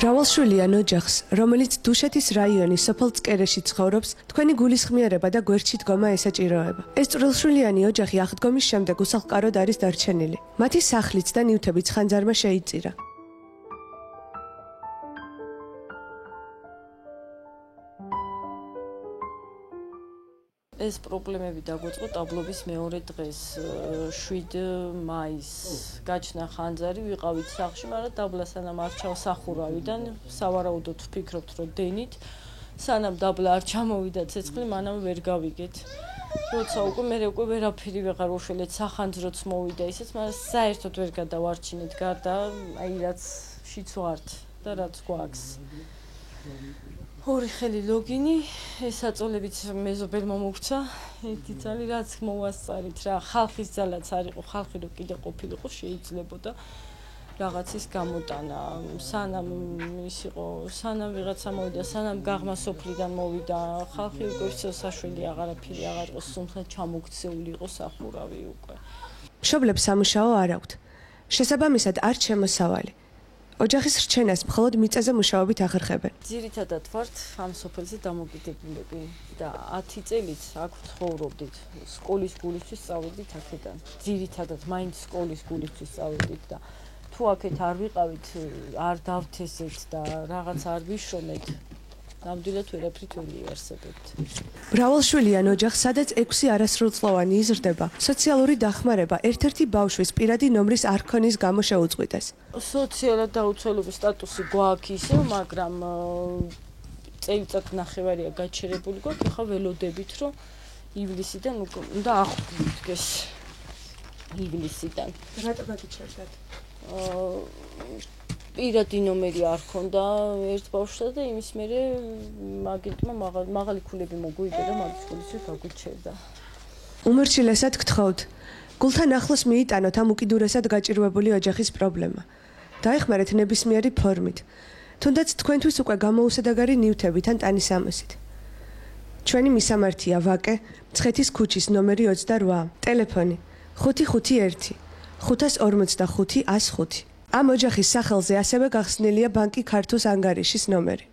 მრავალშვილიან ოჯახს, რომელიც დუშეთის რაიონის სოფელ წკერეში ცხოვრობს, თქვენი გულისხმიერება და გვერდში დგომა ესაჭიროება. ეს წვრილშვილიანი ოჯახი აღდგომის შემდეგ უსახლკაროდ არის დარჩენილი. მათი სახლიც და ნივთებიც ხანძარმა შეიწირა. ეს პრობლემები დაგვეწყო ტაბლობის მეორე დღეს 7 მაისს. გაჩნდა ხანძარი, ვიყავით სახლში, მაგრამ დაბლა სანამ არ ჩავსახურავიდან, სავარაუდოდ ვფიქრობთ, რომ დენით, სანამ დაბლა არ ჩამოვიდა ცეცხლი, მანამ ვერ გავიგეთ. როცა მე ვერაფერი ვეღარ უშველეთ, სახანძროც მოვიდა ისიც, მაგრამ საერთოდ ვერ გადავარჩინეთ გარდა, რაც შიც ვართ და რაც გვაქვს. ორი ხელი ლოგინი, ეს აწოლებიც მეზობელმა მოგცა, ერთი ძალი რაც მოვასწარით რა, ხალხის ძალაც არ იყო, ხალხი რო კიდე ყოფილიყო, შეიძლებოდა რაღაცის გამოტანა, სანამ ის იყო, სანამ ვიღაცა მოვიდა, სანამ გაღმა სოფლიდან მოვიდა, ხალხი უკვე საშველი აღარაფერი აღარ იყო, სულ ჩამოქცეული იყო სახურავი უკვე. მშობლებს სამუშაო არ აქვთ. შესაბამისად არ შემოსავალი. ოჯახის რჩენას მხოლოდ მიწაზე მუშაობით ახერხებენ. ძირითადად ვართ ამ სოფელზე დამოკიდებულები და 10 წელიც აქ ვცხოვრობდით. სკოლის გულისთვის სწავლობდით აქედან. ძირითადად მაინც სკოლის გულისთვის სწავლობდით და თუ აქეთ არ ვიყავით, არ დავთესეთ და რაღაც არ ვიშრომეთ, ნამდვილად ვერაფრით ვერ იარსებებთ. მრავალშვილიან ოჯახს, სადაც 6 არასრულწლოვანი იზრდება, სოციალური დახმარება ერთ-ერთი ბავშვის პირადი ნომრის არ ქონის გამო შეუწყვიტეს. სოციალურად დაუცველობის სტატუსი გვაქვს ისევ, მაგრამ წელიწად ნახევარია გაჩერებული გვაქვს, ახლა ველოდებით, რომ ივლისიდან უნდა ახვდებით ეს ივლისიდან. რატო გაგიჩერდათ? პირადი ნომერი არ ქონდა ერთ ბავშვსა და იმის მერე აგენტმა მაღალი ქულები მოგვიგე და მაგის ქულებში გაგვიჩერდა. უმორჩილესად გთხოვთ, გულთან ახლოს მიიტანოთ ამ უკიდურესად გაჭირვებული ოჯახის პრობლემა. დაეხმარეთ ნებისმიერი ფორმით, თუნდაც თქვენთვის უკვე გამოუსადეგარი ნივთებით ან ტანისამოსით. ჩვენი მისამართია ვაკე, მცხეთის ქუჩის ნომერი 28, ტელეფონი 551 545 105. ამ ოჯახის სახელზე ასევე გახსნილია ბანკი ქართუს ანგარიშის ნომერი.